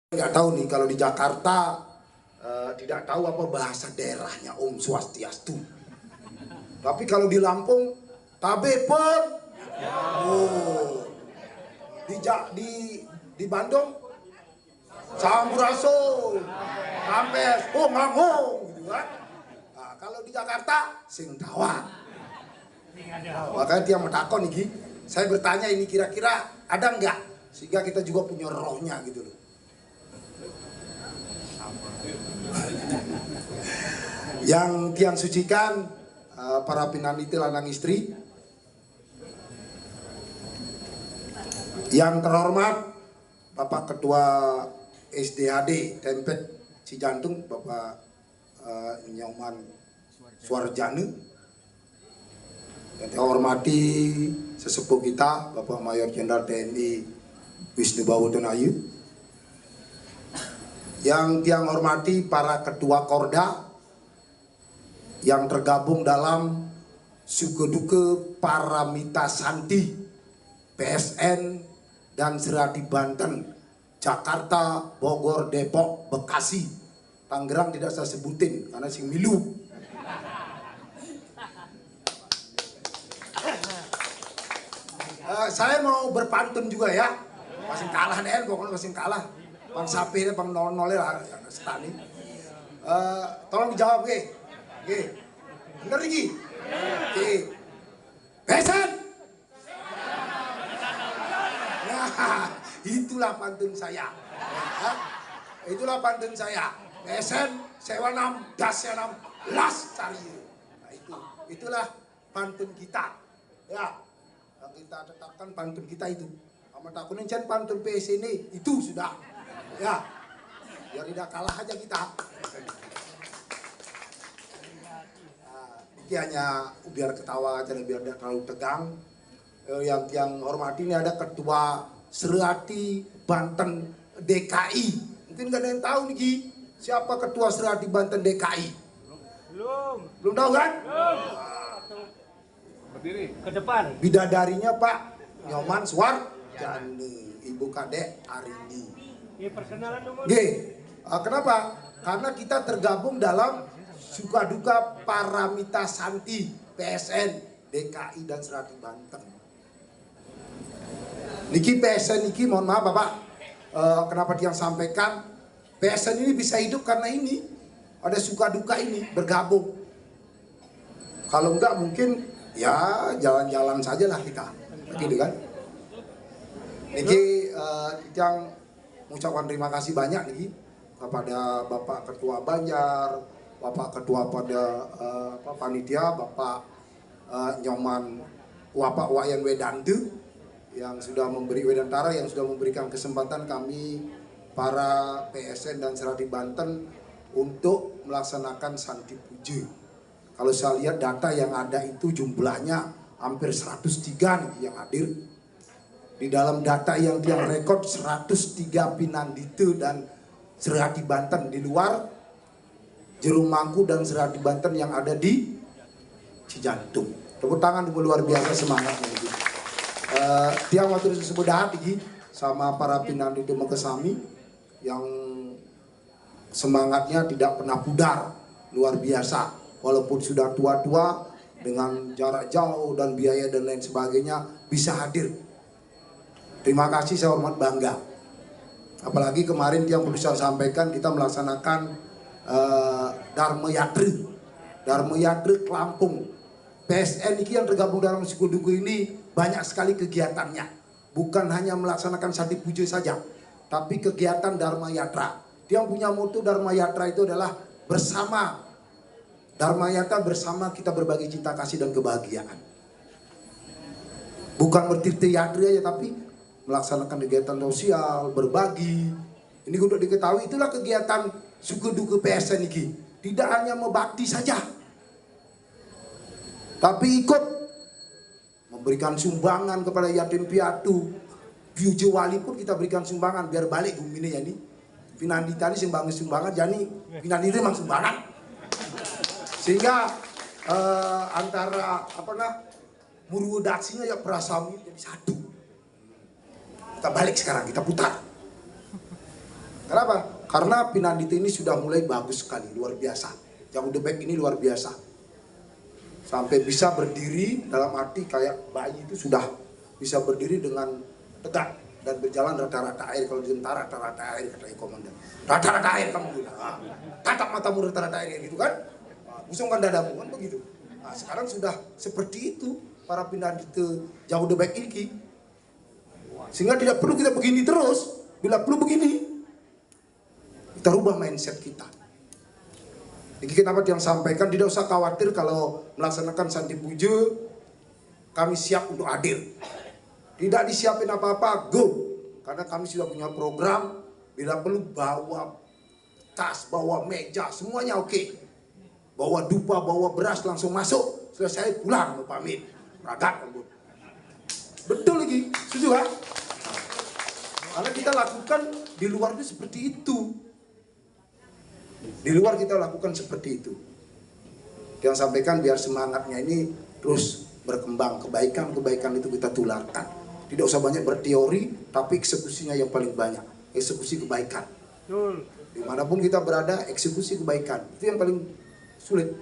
Nggak tahu nih kalau di Jakarta tidak tahu apa bahasa daerahnya Om Swastiastu. Tapi kalau di Lampung Tabepon. Oh. Di Bandung Sampurasun. Kampes, oh ngangong gitu kan. Nah, kalau di Jakarta sing tawa. Makanya dia mentakon nih, saya bertanya ini kira-kira ada nggak sehingga kita juga punya rohnya gitu loh. Yang tiang sucikan para pinaniti lanang istri, yang terhormat Bapak Ketua SDHD Tempet Cijantung Bapak Nyoman Suarjane, yang terhormati sesepuh kita Bapak Mayor Jenderal TNI Wisnu Bawutonayu, yang tiang hormati para ketua Korda yang tergabung dalam Sukeduke Paramita Santi PSN dan Seradi Banten, Jakarta, Bogor, Depok, Bekasi, Tangerang tidak saya sebutin karena sing milu. Saya mau berpantun juga ya, masih kalah deh, pokoknya masih kalah. Bang Sapi, Bang Nol lah, Stani. Tolong dijawab, bener nih, Besan. Nah, itulah pantun saya. Itulah pantun saya. Besen, sewa 6, das 6, las cari. Nah, itulah pantun kita. Ya, kita tetapkan pantun kita itu. Amat takunin can pantun PS ini itu sudah. Ya, biar tidak kalah aja kita. Ini hanya biar ketawa aja, biar tidak terlalu tegang. Yang hormati ini ada Ketua Serati Banten DKI. Mungkin nggak ada yang tahu nih, siapa Ketua Serati Banten DKI? Belum tahu kan? Berdiri ke depan. Bidadarinya Pak Nyoman Suarjane, Ibu Kadek Arini. Perkenalan dulu. Kenapa? Karena kita tergabung dalam Sukaduka Paramita Santi PSN DKI dan Serati Banten. Niki PSN niki, mohon maaf Bapak, kenapa dia sampaikan PSN ini bisa hidup karena ini ada Sukaduka ini bergabung. Kalau enggak mungkin ya jalan-jalan saja lah kita, gitu kan? Niki yang mengucapkan terima kasih banyak nih kepada Bapak Ketua Banjar, Bapak Ketua pada panitia, Bapak Nyoman Bapak Wayan Wedante yang sudah memberi Wedantara yang sudah memberikan kesempatan kami para PSN dan Serati Banten untuk melaksanakan Santi Puja. Kalau saya lihat data yang ada itu jumlahnya hampir 103 nih yang hadir. Di dalam data yang dia rekod 103 Pinandite dan Serati Banten di luar Jerumangku dan Serati Banten yang ada di Cijantung. Tepuk tangan luar biasa semangatnya. Tiang waktu disebut hati sama para Pinandite Mekesami yang semangatnya tidak pernah pudar, luar biasa. Walaupun sudah tua-tua dengan jarak jauh dan biaya dan lain sebagainya bisa hadir. Terima kasih, saya hormat bangga. Apalagi kemarin yang perlu saya sampaikan kita melaksanakan Dharma Yatri ke Lampung. PSN ini yang tergabung dalam Sukeduke ini banyak sekali kegiatannya. Bukan hanya melaksanakan Santi Puja saja, tapi kegiatan Dharma Yatra. Dia punya moto Dharma Yatra itu adalah bersama. Dharma Yatra bersama kita berbagi cinta kasih dan kebahagiaan. Bukan bertirti yatri aja, tapi melaksanakan kegiatan sosial, berbagi. Ini untuk diketahui itulah kegiatan Sukeduke PSN ini. Tidak hanya membakti saja, tapi ikut memberikan sumbangan kepada yatim piatu. Biujo wali pun kita berikan sumbangan biar balik bumi ini ya nih. Pinandita ini sumbangan, jadi Pinandita memang sumbangan. Sehingga antara murudaksinya ya Prasami jadi satu. Kita balik sekarang, kita putar. Kenapa? Karena Pinandite ini sudah mulai bagus sekali, luar biasa. Jabodebek ini luar biasa. Sampai bisa berdiri dalam arti kayak bayi itu sudah bisa berdiri dengan tegak dan berjalan rata-rata air. Kalau di tentara rata-rata air katanya komandan. Rata-rata air kamu bilang. Tatap matamu rata-rata air gitu kan? Busungkan dadamu kan begitu. Nah, sekarang sudah seperti itu para Pinandite Jabodebek ini. Sehingga tidak perlu kita begini terus. Bila perlu begini, kita rubah mindset kita. Jadi kenapa yang sampaikan tidak usah khawatir kalau melaksanakan Sandi Puja, kami siap untuk hadir. Tidak disiapin apa-apa, go. Karena kami sudah punya program, bila perlu bawa tas, bawa meja, semuanya oke. Bawa dupa, bawa beras langsung masuk. Selesai pulang, pamit. Ragat, betul lagi, setuju kan? Karena kita lakukan di luar itu seperti itu. Di luar kita lakukan seperti itu. Yang sampaikan biar semangatnya ini terus berkembang. Kebaikan-kebaikan itu kita tularkan. Tidak usah banyak berteori, tapi eksekusinya yang paling banyak. Eksekusi kebaikan. Dimanapun kita berada, eksekusi kebaikan. Itu yang paling sulit.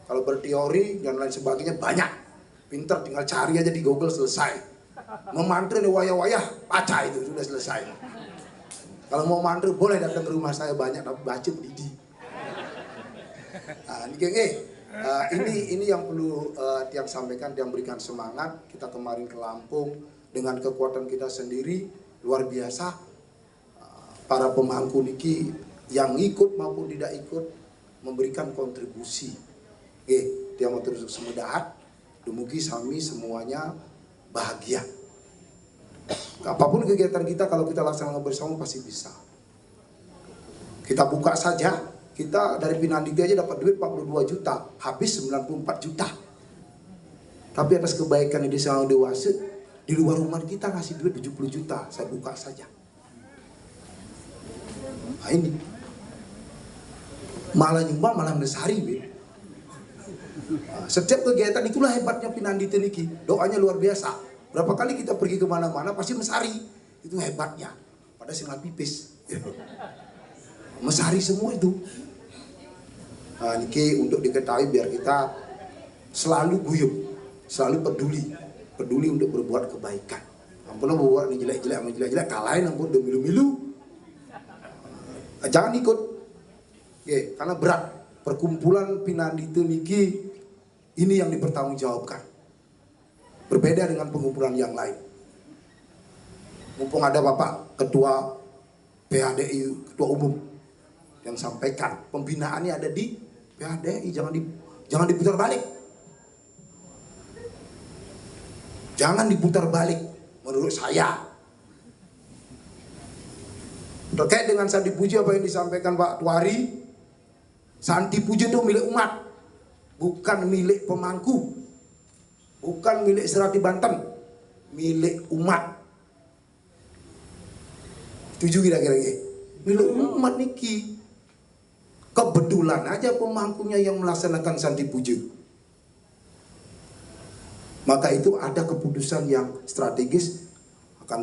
Kalau berteori dan lain sebagainya banyak. Pintar tinggal cari aja di Google selesai. Memantra di wayah-wayah, baca itu sudah selesai. Kalau mau mantra boleh datang ke rumah saya banyak, tapi baca didi. Nah, ini yang perlu Tiang sampaikan, Tiang berikan semangat. Kita kemarin ke Lampung dengan kekuatan kita sendiri luar biasa. Para pemangku niki yang ikut maupun tidak ikut memberikan kontribusi. Tiang mau terus semudahat. Dumugi sami semuanya bahagia. Apapun kegiatan kita kalau kita laksanakan bersama pasti bisa. Kita buka saja, kita dari Pinandite aja dapat duit 42 juta, habis 94 juta. Tapi atas kebaikan di desa dewasa, di luar rumah kita ngasih duit 70 juta, saya buka saja. Nah ini, malah nyumbang malah mesari. Nah, setiap kegiatan itulah hebatnya Pinandite niki, doanya luar biasa. Berapa kali kita pergi kemana-mana pasti mesari, itu hebatnya. Pada singa pipis, mesari semua itu. Nah, niki untuk diketahui biar kita selalu guyup, selalu peduli untuk berbuat kebaikan. Ampun berbuat ini jelek-jelek, kalahin ampun udah milu-milu. Jangan ikut, karena berat. Perkumpulan Pinandite niki ini yang dipertanggungjawabkan. Berbeda dengan pengumpulan yang lain. Mumpung ada Bapak Ketua PHDI, Ketua Umum yang sampaikan pembinaannya ada di PHDI, jangan diputar balik. Jangan diputar balik menurut saya. Terkait dengan Sandi Puja apa yang disampaikan Pak Tuari, Sandi Puja itu milik umat, bukan milik pemangku. Bukan milik Serati Banten, milik umat. Setuju kira-kira? Milik umat niki. Kebetulan aja pemangkunya yang melaksanakan Sandi Puja. Maka itu ada keputusan yang strategis akan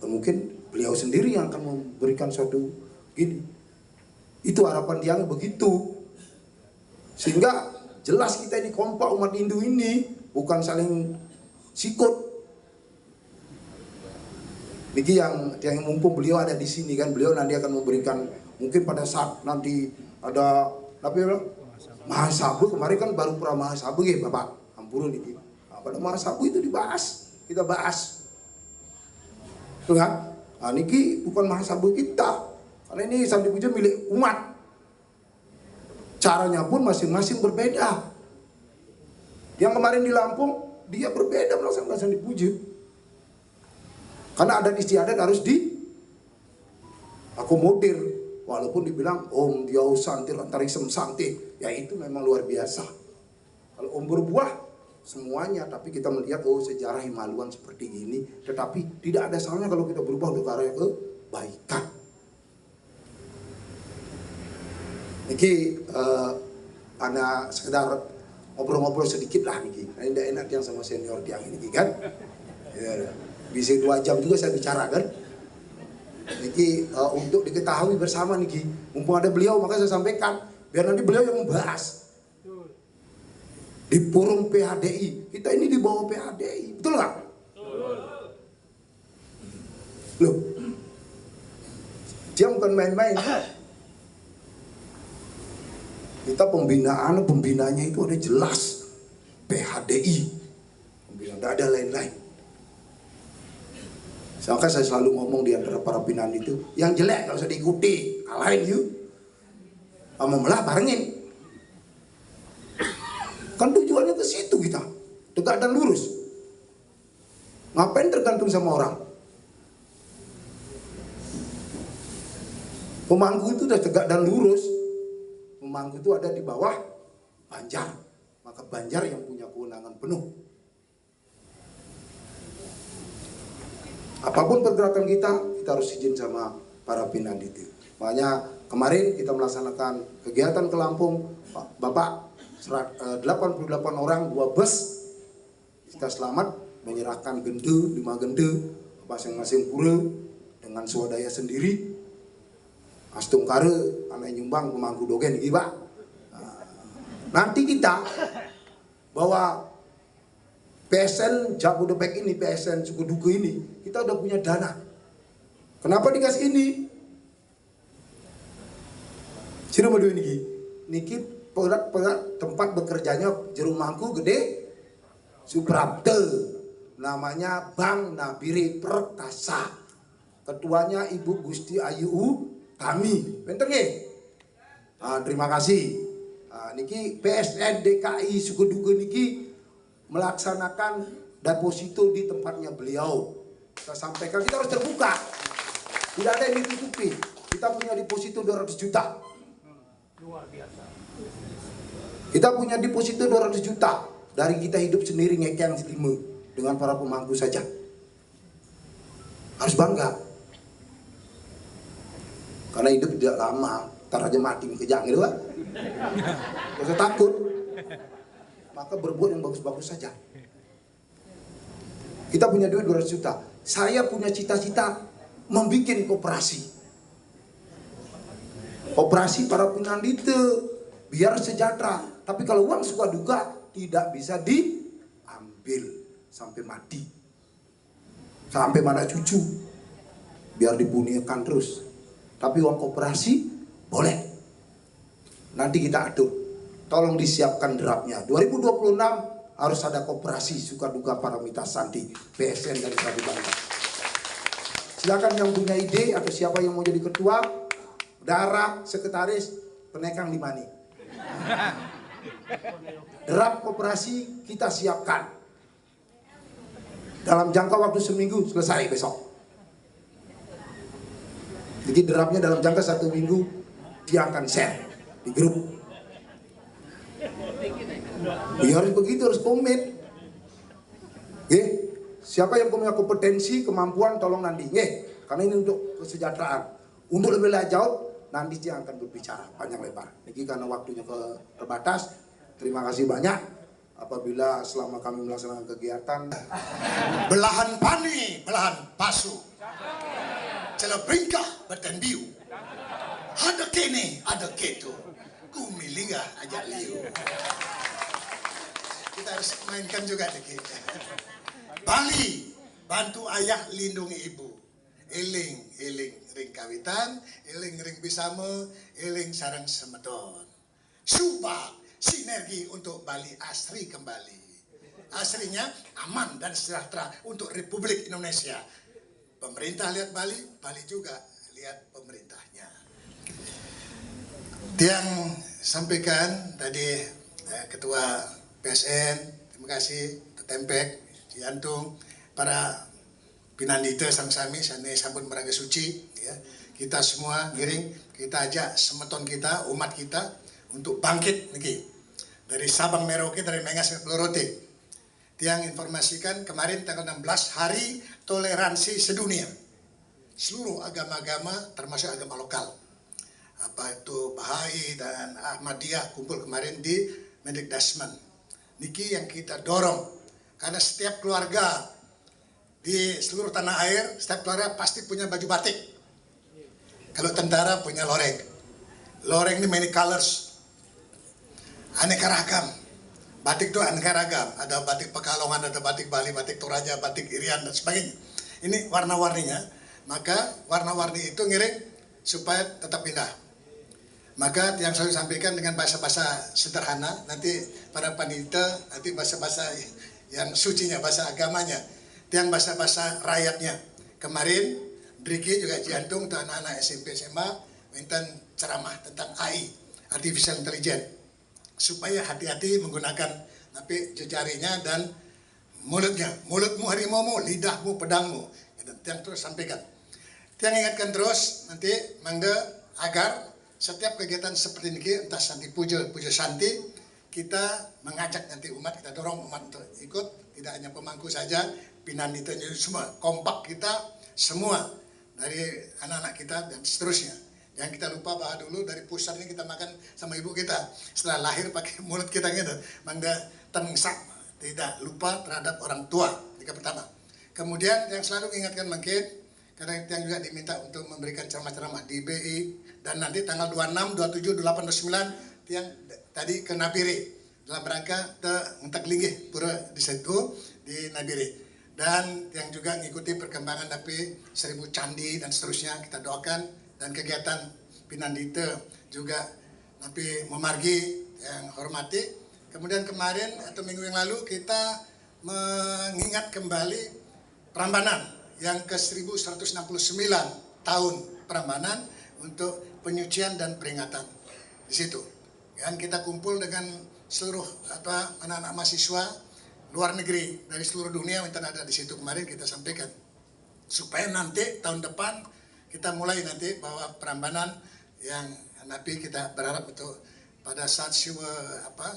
mungkin beliau sendiri yang akan memberikan suatu gini. Itu harapan dia begitu. Sehingga jelas kita ini kompak umat Hindu ini. Bukan saling sikut. Niki yang mumpung beliau ada di sini kan, beliau nanti akan memberikan mungkin pada saat nanti ada Mahasabu kemarin kan baru pra Mahasabu ya Bapak. Ampun niki. Nah, pada Mahasabu itu dibahas, kita bahas. Tuh kan? Nah, niki bukan Mahasabu kita. Karena ini Sandi Puja milik umat. Caranya pun masing-masing berbeda. Yang kemarin di Lampung, dia berbeda melaksanakan Sandi Puja. Karena adat istiadat harus diakomodir. Walaupun dibilang Om Diau Santi Rantarisem Santi, ya itu memang luar biasa. Kalau Om berbuah, semuanya. Tapi kita melihat, sejarah Himaluan seperti ini. Tetapi tidak ada salahnya kalau kita berubah untuk ke arah kebaikan. Ini anak sekedar ngobrol-ngobrol sedikit lah nih, karena tidak enak yang sama senior Tiang ini kan. Ya, bisa 2 jam juga saya bicara kan. Niki untuk diketahui bersama niki, mumpung ada beliau maka saya sampaikan biar nanti beliau yang membahas di forum PHDI. Kita ini di bawah PHDI, betul nggak? Loh, dia bukan main-main. Kita pembinaannya itu ada jelas PHDI, pembinaan, tidak ada lain-lain. Maka saya selalu ngomong di antara para pimpinan itu, yang jelek nggak usah diikuti, kalahin yuk, sama melah barengin. Kan tujuannya ke situ kita, tegak dan lurus. Ngapain tergantung sama orang? Pemangku itu udah tegak dan lurus. Pemangku itu ada di bawah Banjar, maka Banjar yang punya kewenangan penuh. Apapun pergerakan kita harus izin sama para pimpinan itu. Makanya kemarin kita melaksanakan kegiatan ke Lampung, Bapak 88 orang, 2 bus, kita selamat menyerahkan gende, 5 gende, masing-masing pura dengan swadaya sendiri. Astung kare, anak nyumbang pemangku dogen iki, Pak. Nanti kita bawa PSN Jabodebek ini, PSN Suku Duku ini, kita udah punya dana. Kenapa dikasih ini? Sini mau niki, niki tempat bekerjanya jero mangku gede, Suprapte, namanya Bang Nabire Perkasa, ketuanya Ibu Gusti Ayu Tami, benten nggih? Terima kasih. Niki PSN DKI Suku Duku niki melaksanakan deposito di tempatnya beliau. Kita sampaikan, kita harus terbuka, tidak ada yang ditutupi. Kita punya deposito 200 juta. Luar biasa. Kita punya deposito 200 juta dari kita hidup sendiri ngekeng selimu dengan para pemangku saja. Harus bangga, karena hidup tidak lama, ntar aja mati kejang gitu kan. Gak usah takut, maka berbuat yang bagus-bagus saja. Kita punya duit 200 juta. Saya punya cita-cita membuat koperasi. Koperasi para penandite biar sejahtera. Tapi kalau uang suka duka tidak bisa diambil sampai mati, sampai mana cucu, biar dibunyikan terus. Tapi uang koperasi boleh. Nanti kita atur. Tolong disiapkan draftnya. 2026 harus ada koperasi suka duka para mita santi PSN dari Kabupaten. Silakan yang punya ide atau siapa yang mau jadi ketua, darah, sekretaris, penekang 5 nih. Draft koperasi kita siapkan. Dalam jangka waktu seminggu selesai besok. Jadi draftnya dalam jangka 1 minggu dia akan share di grup. Ya harus begitu, harus komit. Siapa yang punya kompetensi, kemampuan, tolong nanti. Karena ini untuk kesejahteraan. Untuk lebih lanjut, nanti dia akan berbicara panjang lebar. Ini karena waktunya terbatas. Terima kasih banyak. Apabila selama kami melaksanakan kegiatan, belahan pani, belahan pasu, celebringkah bertendiu, ada kene, ada keto, kumilingah aja liu. Kita harus mainkan juga dikit. Bali, bantu ayah lindungi ibu. Eling, eling ring kawitan, eling ring bisame, eling sarang semedon. Subak, sinergi untuk Bali asri kembali. Asrinya aman dan sejahtera untuk Republik Indonesia. Pemerintah lihat Bali, Bali juga lihat pemerintahnya. Yang sampaikan tadi Ketua PSN, terima kasih, Tempek, Jantung, para pinandita sang-sami, sane sampun meraga suci, ya. Kita semua giring, kita ajak semeton kita, umat kita, untuk bangkit niki. Dari Sabang Merauke, dari Mengas ke Pelorote. Tiang informasikan kemarin tanggal 16 hari toleransi sedunia. Seluruh agama-agama termasuk agama lokal. Apa itu Bahai dan Ahmadiyah kumpul kemarin di Medik Dasman. Niki yang kita dorong, karena setiap keluarga di seluruh tanah air, setiap keluarga pasti punya baju batik. Kalau tentara punya loreng. Loreng ini many colors, aneka ragam. Batik itu aneka ragam. Ada batik Pekalongan, ada batik Bali, batik Toraja, batik Irian dan sebagainya. Ini warna-warninya. Maka warna-warni itu ngiring supaya tetap indah. Maka yang saya sampaikan dengan bahasa-bahasa sederhana, nanti para panitia nanti bahasa-bahasa yang sucinya, bahasa agamanya, yang bahasa-bahasa rakyatnya. Kemarin Driki juga jantung untuk anak-anak SMP SMA minta ceramah tentang AI, Artificial Intelligence, supaya hati-hati menggunakan tapi jejarinya dan mulutnya. Mulutmu harimaumu, lidahmu pedangmu. Yang terus sampaikan. Yang ingatkan terus nanti mangga agar setiap kegiatan seperti ini, entah Santi Puja, Puja Santi, kita mengajak nanti umat, kita dorong umat untuk ikut, tidak hanya pemangku saja, pinanitanya semua, kompak kita semua, dari anak-anak kita dan seterusnya. Yang kita lupa bahwa dulu dari pusat ini kita makan sama ibu kita, setelah lahir pakai mulut kita gitu, mangga tengsak, tidak lupa terhadap orang tua, yang pertama. Kemudian yang selalu ingatkan mungkin, karena yang juga diminta untuk memberikan ceramah-ceramah di BI, dan nanti tanggal 26, 27, 28, 29 yang tadi ke Nabire dalam rangka untuk linggih pura di situ di Nabire. Dan yang juga mengikuti perkembangan tapi 1000 candi dan seterusnya kita doakan, dan kegiatan Pinandita juga nanti memargi yang hormati. Kemudian kemarin atau minggu yang lalu kita mengingat kembali Prambanan yang ke 1169 tahun Prambanan untuk penyucian dan peringatan di situ. Dan kita kumpul dengan seluruh anak-anak mahasiswa luar negeri dari seluruh dunia minta ada di situ. Kemarin kita sampaikan supaya nanti tahun depan kita mulai nanti bahwa Prambanan yang Nabi kita berharap untuk pada saat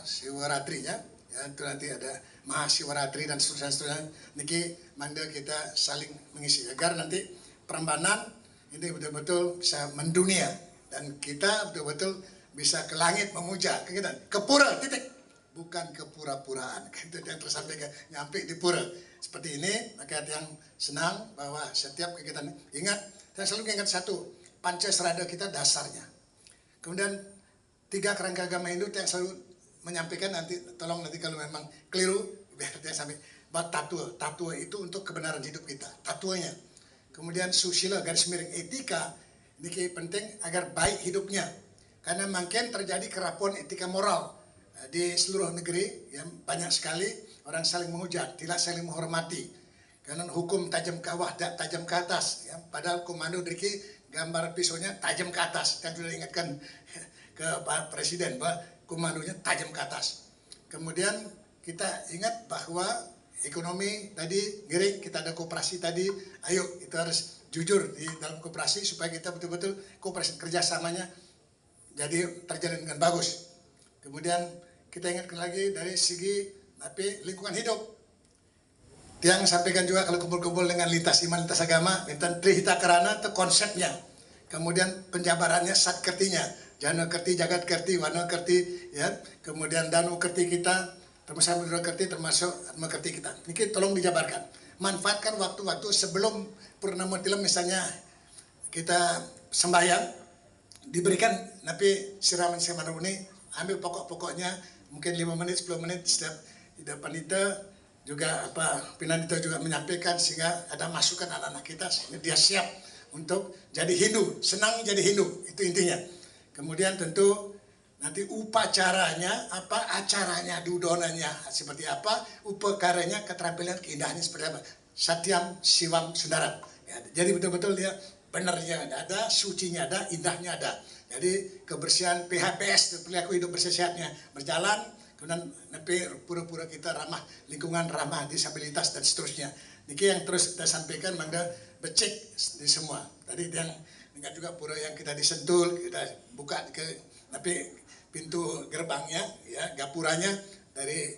Siwaratrinya, ya itu nanti ada Mahasiwaratri dan seterusnya niki mangga kita saling mengisi agar nanti Prambanan ini betul-betul bisa mendunia dan kita betul-betul bisa ke langit memuja ke pura titik, bukan ke pura-puraan. Itu yang tersampaikan nyampe di pura seperti ini. Maka yang senang bahwa setiap kegiatan ingat, saya selalu ingat satu, Pancasrada kita dasarnya. Kemudian 3 kerangka agama Hindu yang selalu menyampaikan, nanti tolong nanti kalau memang keliru biar dia sampai bahwa tatua itu untuk kebenaran hidup kita, tatuanya. Kemudian susila garis miring etika ini penting agar baik hidupnya, karena makin terjadi kerapuan etika moral di seluruh negeri yang banyak sekali orang saling menghujat, tidak saling menghormati, karena hukum tajam ke bawah dan tajam ke atas ya. Padahal komando Driki gambar pisaunya tajam ke atas, kan sudah ingatkan ke Pak Presiden bahwa komandonya tajam ke atas. Kemudian kita ingat bahwa ekonomi tadi giring, kita ada koperasi tadi, ayo itu harus jujur di dalam koperasi supaya kita betul-betul koperasi kerjasamanya jadi terjalin dengan bagus. Kemudian kita ingatkan lagi dari segi lingkungan hidup. Yang sampaikan juga kalau kumpul-kumpul dengan lintas iman, lintas agama, tentang Trihita Karana itu konsepnya. Kemudian penjabarannya Satkertinya, Jana Kerti, Jagat Kerti, Wana Kerti, ya. Kemudian Danu Kerti kita, termasuk Samudra Kerti, termasuk Atma Kerti kita. Ini tolong dijabarkan. Manfaatkan waktu-waktu sebelum Purnama Tilam misalnya kita sembahyang, diberikan napi siraman ini, ambil pokok-pokoknya, mungkin 5 menit, 10 menit setiap panitia juga Pinandita juga menyampaikan sehingga ada masukan anak-anak kita sehingga dia siap untuk jadi Hindu, senang jadi Hindu, itu intinya. Kemudian tentu nanti upacaranya acaranya, dudonanya seperti apa, upakaranya, keterampilan, keindahannya seperti apa. Satyam Siwam Sundaram. Ya, jadi betul-betul dia benarnya ada, sucinya ada, indahnya ada. Jadi kebersihan PHBS, perilaku hidup bersih sehatnya berjalan. Kemudian nanti pura-pura kita ramah lingkungan, ramah disabilitas dan seterusnya. Niki yang terus kita sampaikan, mangga becek di semua. Tadi yang dengan juga pura yang kita disentul, kita buka ke tapi pintu gerbangnya, ya gapuranya dari